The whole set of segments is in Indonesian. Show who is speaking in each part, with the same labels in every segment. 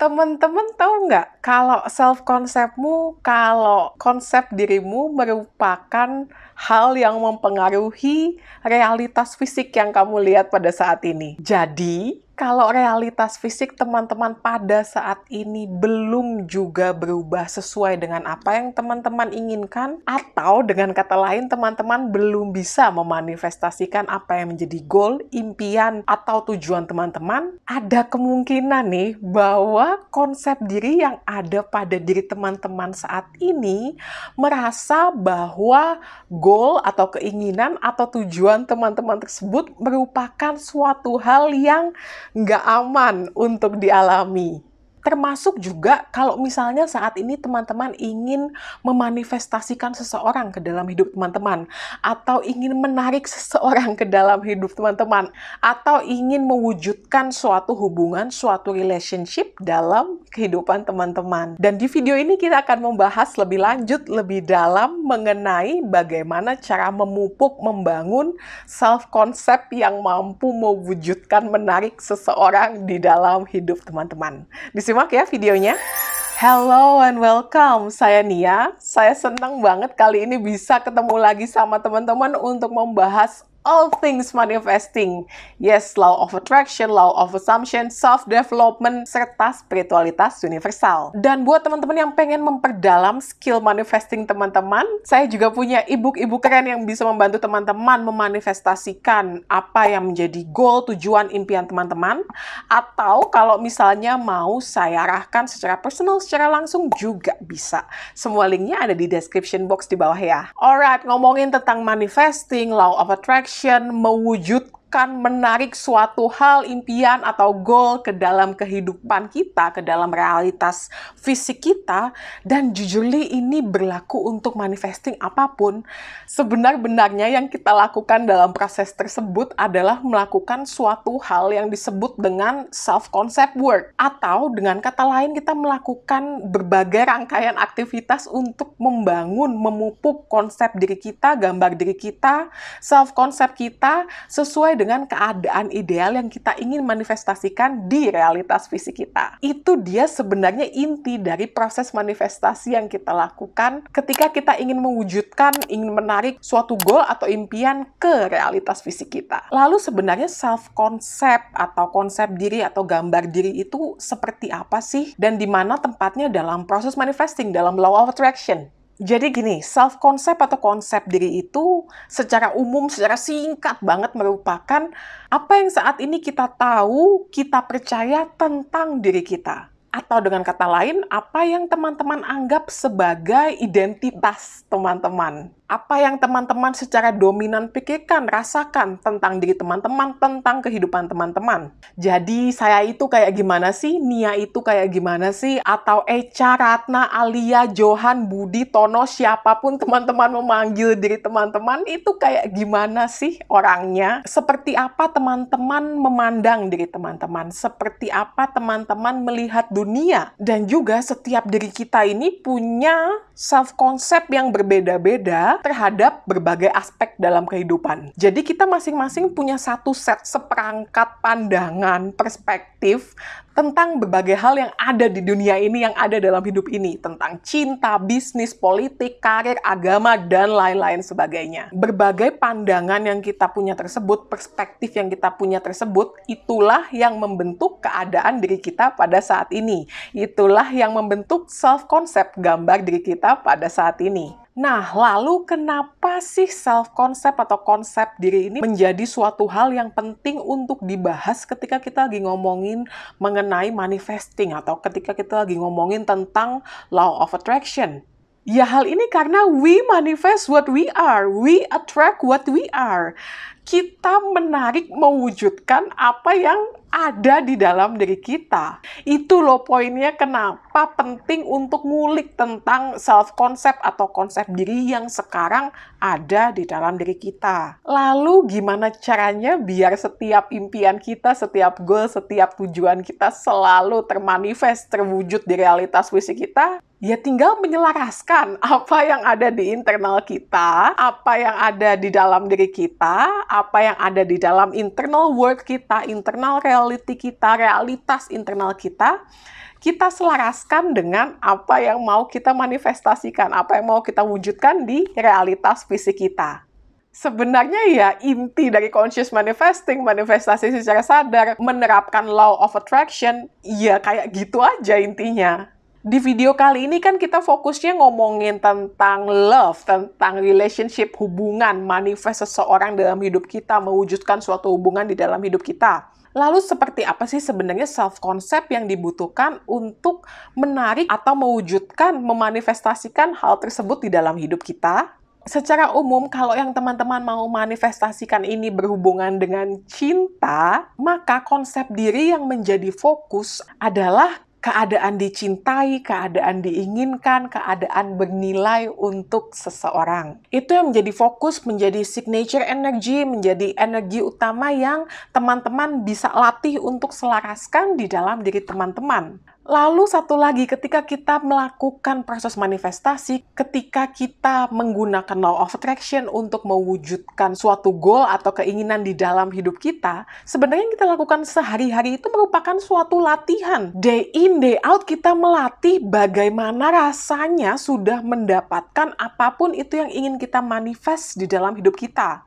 Speaker 1: Teman-teman tahu nggak kalau self-konsepmu, kalau konsep dirimu merupakan hal yang mempengaruhi realitas fisik yang kamu lihat pada saat ini. Jadi, kalau realitas fisik teman-teman pada saat ini belum juga berubah sesuai dengan apa yang teman-teman inginkan, atau dengan kata lain teman-teman belum bisa memanifestasikan apa yang menjadi goal, impian, atau tujuan teman-teman, ada kemungkinan nih bahwa konsep diri yang ada pada diri teman-teman saat ini merasa bahwa goal atau keinginan atau tujuan teman-teman tersebut merupakan suatu hal yang nggak aman untuk dialami. Termasuk juga kalau misalnya saat ini teman-teman ingin memanifestasikan seseorang ke dalam hidup teman-teman, atau ingin menarik seseorang ke dalam hidup teman-teman, atau ingin mewujudkan suatu hubungan, suatu relationship dalam kehidupan teman-teman. Dan di video ini kita akan membahas lebih lanjut, lebih dalam mengenai bagaimana cara memupuk, membangun self-concept yang mampu mewujudkan menarik seseorang di dalam hidup teman-teman. Disimak ya videonya. Hello and welcome, saya Nia. Saya senang banget kali ini bisa ketemu lagi sama teman-teman untuk membahas all things manifesting. Yes, law of attraction, law of assumption, self-development, serta spiritualitas universal. Dan buat teman-teman yang pengen memperdalam skill manifesting teman-teman, saya juga punya ebook keren yang bisa membantu teman-teman memanifestasikan apa yang menjadi goal, tujuan, impian teman-teman. Atau kalau misalnya mau saya arahkan secara personal, secara langsung juga bisa. Semua linknya ada di description box di bawah ya. Alright, ngomongin tentang manifesting, law of attraction, mewujudkan, menarik suatu hal, impian atau goal ke dalam kehidupan kita, ke dalam realitas fisik kita, dan jujurly ini berlaku untuk manifesting apapun. Sebenar-benarnya yang kita lakukan dalam proses tersebut adalah melakukan suatu hal yang disebut dengan self-concept work, atau dengan kata lain kita melakukan berbagai rangkaian aktivitas untuk membangun, memupuk konsep diri kita, gambar diri kita, self-concept kita sesuai dengan keadaan ideal yang kita ingin manifestasikan di realitas fisik kita. Itu dia sebenarnya inti dari proses manifestasi yang kita lakukan ketika kita ingin mewujudkan, ingin menarik suatu goal atau impian ke realitas fisik kita. Lalu sebenarnya self-concept atau konsep diri atau gambar diri itu seperti apa sih? Dan di mana tempatnya dalam proses manifesting, dalam law of attraction? Jadi gini, self-concept atau konsep diri itu secara umum, secara singkat banget merupakan apa yang saat ini kita tahu, kita percaya tentang diri kita. Atau dengan kata lain, apa yang teman-teman anggap sebagai identitas teman-teman. Apa yang teman-teman secara dominan pikirkan, rasakan tentang diri teman-teman, tentang kehidupan teman-teman. Jadi, saya itu kayak gimana sih? Nia itu kayak gimana sih? Atau Echa, Ratna, Alia, Johan, Budi, Tono, siapapun teman-teman memanggil diri teman-teman, itu kayak gimana sih orangnya? Seperti apa teman-teman memandang diri teman-teman? Seperti apa teman-teman melihat dunia? Dan juga setiap diri kita ini punya self-concept yang berbeda-beda terhadap berbagai aspek dalam kehidupan. Jadi kita masing-masing punya satu set seperangkat pandangan, perspektif tentang berbagai hal yang ada di dunia ini, yang ada dalam hidup ini. Tentang cinta, bisnis, politik, karir, agama, dan lain-lain sebagainya. Berbagai pandangan yang kita punya tersebut, perspektif yang kita punya tersebut, itulah yang membentuk keadaan diri kita pada saat ini. Itulah yang membentuk self-concept, gambar diri kita pada saat ini. Nah, lalu kenapa sih self-concept atau konsep diri ini menjadi suatu hal yang penting untuk dibahas ketika kita lagi ngomongin mengenai manifesting atau ketika kita lagi ngomongin tentang law of attraction? Ya, hal ini karena we manifest what we are, we attract what we are. Kita menarik, mewujudkan apa yang ada di dalam diri kita. Itu loh poinnya kenapa penting untuk ngulik tentang self-concept atau konsep diri yang sekarang ada di dalam diri kita. Lalu gimana caranya biar setiap impian kita, setiap goal, setiap tujuan kita selalu termanifest, terwujud di realitas fisik kita? Ya tinggal menyelaraskan apa yang ada di internal kita, apa yang ada di dalam diri kita, apa yang ada di dalam internal world kita, internal reality kita, realitas internal kita selaraskan dengan apa yang mau kita manifestasikan, apa yang mau kita wujudkan di realitas fisik kita. Sebenarnya ya inti dari conscious manifesting, manifestasi secara sadar, menerapkan law of attraction, ya kayak gitu aja intinya. Di video kali ini kan kita fokusnya ngomongin tentang love, tentang relationship, hubungan, manifest seseorang dalam hidup kita, mewujudkan suatu hubungan di dalam hidup kita. Lalu seperti apa sih sebenarnya self-concept yang dibutuhkan untuk menarik atau mewujudkan, memanifestasikan hal tersebut di dalam hidup kita? Secara umum, kalau yang teman-teman mau manifestasikan ini berhubungan dengan cinta, maka konsep diri yang menjadi fokus adalah keadaan dicintai, keadaan diinginkan, keadaan bernilai untuk seseorang. Itu yang menjadi fokus, menjadi signature energy, menjadi energi utama yang teman-teman bisa latih untuk selaraskan di dalam diri teman-teman. Lalu satu lagi, ketika kita melakukan proses manifestasi, ketika kita menggunakan law of attraction untuk mewujudkan suatu goal atau keinginan di dalam hidup kita, sebenarnya yang kita lakukan sehari-hari itu merupakan suatu latihan. Day in, day out, kita melatih bagaimana rasanya sudah mendapatkan apapun itu yang ingin kita manifest di dalam hidup kita.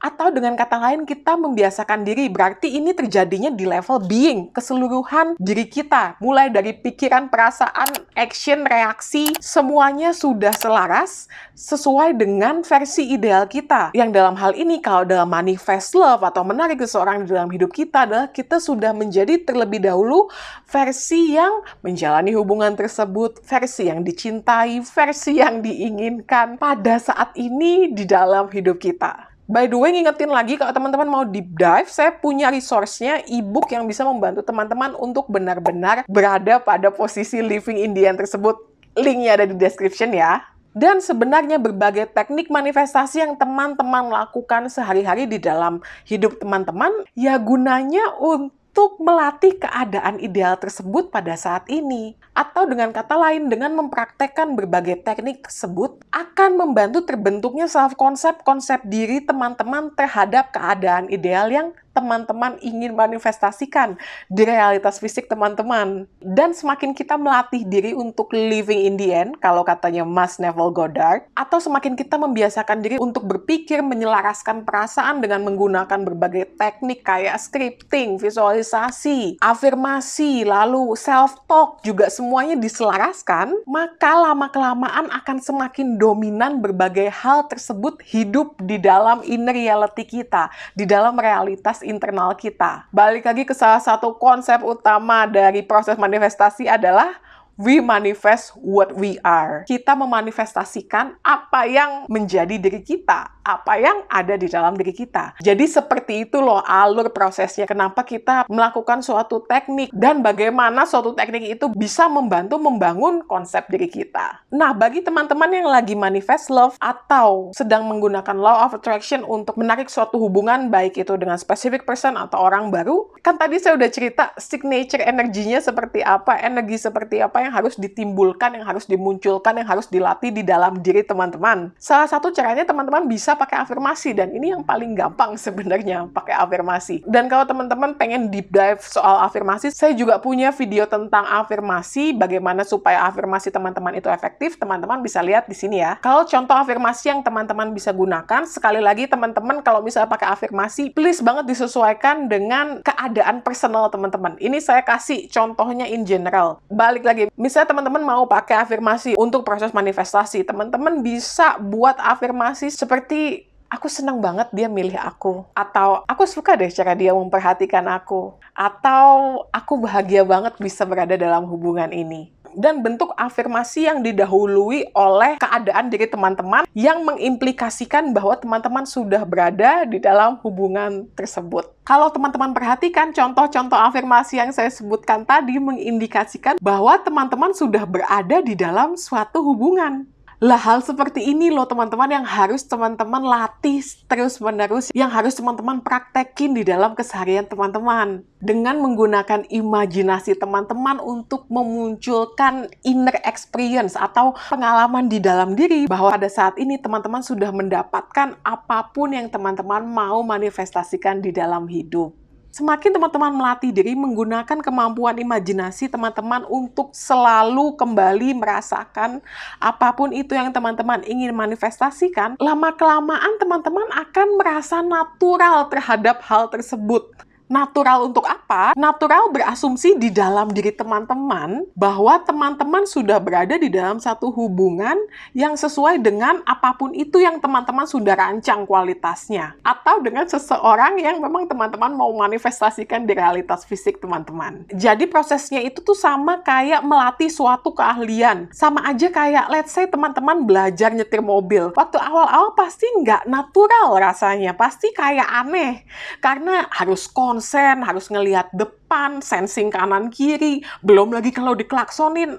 Speaker 1: Atau dengan kata lain, kita membiasakan diri. Berarti ini terjadinya di level being, keseluruhan diri kita. Mulai dari pikiran, perasaan, action, reaksi, semuanya sudah selaras sesuai dengan versi ideal kita. Yang dalam hal ini, kalau dalam manifest love atau menarik seseorang di dalam hidup kita adalah kita sudah menjadi terlebih dahulu versi yang menjalani hubungan tersebut, versi yang dicintai, versi yang diinginkan pada saat ini di dalam hidup kita. By the way, ngingetin lagi, kalau teman-teman mau deep dive, saya punya resource-nya, e-book yang bisa membantu teman-teman untuk benar-benar berada pada posisi living in the end tersebut. Linknya ada di description ya. Dan sebenarnya berbagai teknik manifestasi yang teman-teman lakukan sehari-hari di dalam hidup teman-teman, ya gunanya untuk melatih keadaan ideal tersebut pada saat ini. Atau dengan kata lain, dengan mempraktekkan berbagai teknik tersebut, akan membantu terbentuknya self-concept, konsep diri teman-teman terhadap keadaan ideal yang teman-teman ingin manifestasikan di realitas fisik teman-teman. Dan semakin kita melatih diri untuk living in the end, kalau katanya Mas Neville Goddard, atau semakin kita membiasakan diri untuk berpikir, menyelaraskan perasaan dengan menggunakan berbagai teknik kayak scripting, visualisasi, afirmasi, lalu self-talk, juga semuanya diselaraskan, maka lama-kelamaan akan semakin dominan berbagai hal tersebut hidup di dalam inner reality kita, di dalam realitas internal kita. Balik lagi ke salah satu konsep utama dari proses manifestasi adalah we manifest what we are. Kita memanifestasikan apa yang menjadi diri kita, apa yang ada di dalam diri kita. Jadi seperti itu loh alur prosesnya. Kenapa kita melakukan suatu teknik dan bagaimana suatu teknik itu bisa membantu membangun konsep diri kita. Nah, bagi teman-teman yang lagi manifest love atau sedang menggunakan law of attraction untuk menarik suatu hubungan, baik itu dengan specific person atau orang baru, kan tadi saya udah cerita signature energinya seperti apa, energi seperti apa yang harus ditimbulkan, yang harus dimunculkan, yang harus dilatih di dalam diri teman-teman. Salah satu caranya teman-teman bisa pakai afirmasi, dan ini yang paling gampang sebenarnya, pakai afirmasi. Dan kalau teman-teman pengen deep dive soal afirmasi, saya juga punya video tentang afirmasi, bagaimana supaya afirmasi teman-teman itu efektif, teman-teman bisa lihat di sini ya. Kalau contoh afirmasi yang teman-teman bisa gunakan, sekali lagi teman-teman kalau misalnya pakai afirmasi, please banget disesuaikan dengan keadaan personal teman-teman. Ini saya kasih contohnya in general. Balik lagi, misalnya teman-teman mau pakai afirmasi untuk proses manifestasi, teman-teman bisa buat afirmasi seperti aku senang banget dia milih aku, atau aku suka deh cara dia memperhatikan aku, atau aku bahagia banget bisa berada dalam hubungan ini. Dan bentuk afirmasi yang didahului oleh keadaan diri teman-teman yang mengimplikasikan bahwa teman-teman sudah berada di dalam hubungan tersebut. Kalau teman-teman perhatikan, contoh-contoh afirmasi yang saya sebutkan tadi mengindikasikan bahwa teman-teman sudah berada di dalam suatu hubungan. Lah, hal seperti ini loh teman-teman yang harus teman-teman latih terus-menerus, yang harus teman-teman praktekin di dalam keseharian teman-teman. Dengan menggunakan imajinasi teman-teman untuk memunculkan inner experience atau pengalaman di dalam diri bahwa pada saat ini teman-teman sudah mendapatkan apapun yang teman-teman mau manifestasikan di dalam hidup. Semakin teman-teman melatih diri menggunakan kemampuan imajinasi teman-teman untuk selalu kembali merasakan apapun itu yang teman-teman ingin manifestasikan, lama-kelamaan teman-teman akan merasa natural terhadap hal tersebut. Natural untuk apa? Natural berasumsi di dalam diri teman-teman bahwa teman-teman sudah berada di dalam satu hubungan yang sesuai dengan apapun itu yang teman-teman sudah rancang kualitasnya. Atau dengan seseorang yang memang teman-teman mau manifestasikan di realitas fisik teman-teman. Jadi prosesnya itu tuh sama kayak melatih suatu keahlian. Sama aja kayak let's say teman-teman belajar nyetir mobil. Waktu awal-awal pasti nggak natural rasanya. Pasti kayak aneh. Karena harus harus ngelihat depan, sensing kanan kiri, belum lagi kalau diklaksonin.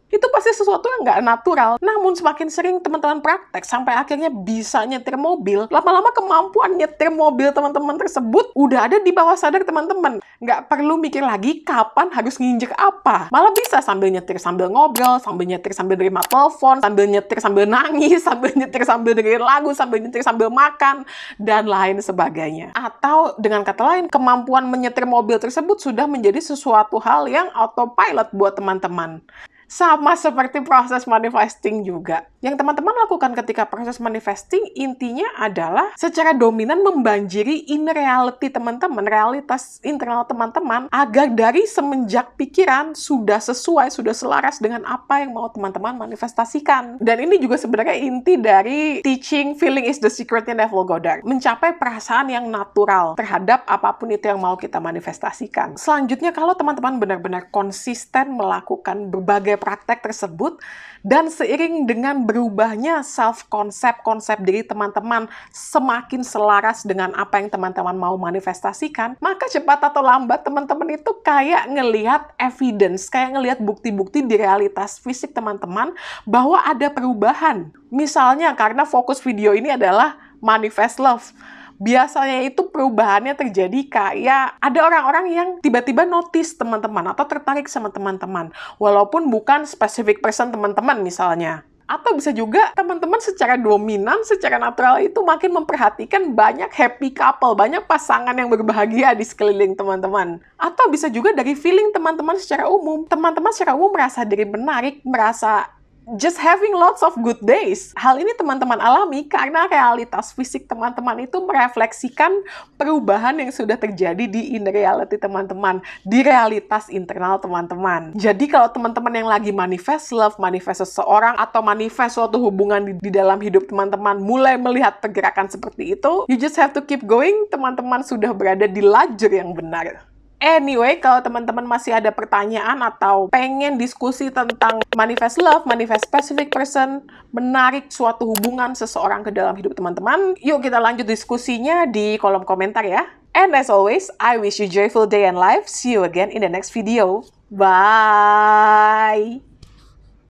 Speaker 1: Itu pasti sesuatu yang nggak natural. Namun semakin sering teman-teman praktek sampai akhirnya bisa nyetir mobil, lama-lama kemampuan nyetir mobil teman-teman tersebut udah ada di bawah sadar teman-teman. Nggak perlu mikir lagi kapan harus nginjek apa. Malah bisa sambil nyetir sambil ngobrol, sambil nyetir sambil nerima telepon, sambil nyetir sambil nangis, sambil nyetir sambil dengerin lagu, sambil nyetir sambil makan, dan lain sebagainya. Atau dengan kata lain, kemampuan menyetir mobil tersebut sudah menjadi sesuatu hal yang autopilot buat teman-teman. Sama seperti proses manifesting juga. Yang teman-teman lakukan ketika proses manifesting intinya adalah secara dominan membanjiri inner reality teman-teman, realitas internal teman-teman, agar dari semenjak pikiran sudah sesuai, sudah selaras dengan apa yang mau teman-teman manifestasikan. Dan ini juga sebenarnya inti dari teaching Feeling is the Secret-nya Neville Goddard. Mencapai perasaan yang natural terhadap apapun itu yang mau kita manifestasikan. Selanjutnya, kalau teman-teman benar-benar konsisten melakukan berbagai praktek tersebut, dan seiring dengan berubahnya self-concept, konsep diri teman-teman semakin selaras dengan apa yang teman-teman mau manifestasikan, maka cepat atau lambat teman-teman itu kayak ngelihat evidence, kayak ngelihat bukti-bukti di realitas fisik teman-teman bahwa ada perubahan. Misalnya karena fokus video ini adalah manifest love. Biasanya itu perubahannya terjadi kayak ada orang-orang yang tiba-tiba notice teman-teman atau tertarik sama teman-teman. Walaupun bukan specific person teman-teman misalnya. Atau bisa juga teman-teman secara dominan, secara natural itu makin memperhatikan banyak happy couple, banyak pasangan yang berbahagia di sekeliling teman-teman. Atau bisa juga dari feeling teman-teman secara umum. Teman-teman secara umum merasa diri menarik, merasa just having lots of good days. Hal ini teman-teman alami karena realitas fisik teman-teman itu merefleksikan perubahan yang sudah terjadi di inner reality teman-teman, di realitas internal teman-teman. Jadi kalau teman-teman yang lagi manifest love, manifest seseorang, atau manifest suatu hubungan di dalam hidup teman-teman mulai melihat pergerakan seperti itu, you just have to keep going, teman-teman sudah berada di lajur yang benar. Anyway, kalau teman-teman masih ada pertanyaan atau pengen diskusi tentang manifest love, manifest specific person, menarik suatu hubungan seseorang ke dalam hidup teman-teman, yuk kita lanjut diskusinya di kolom komentar ya. And as always, I wish you joyful day and life. See you again in the next video. Bye!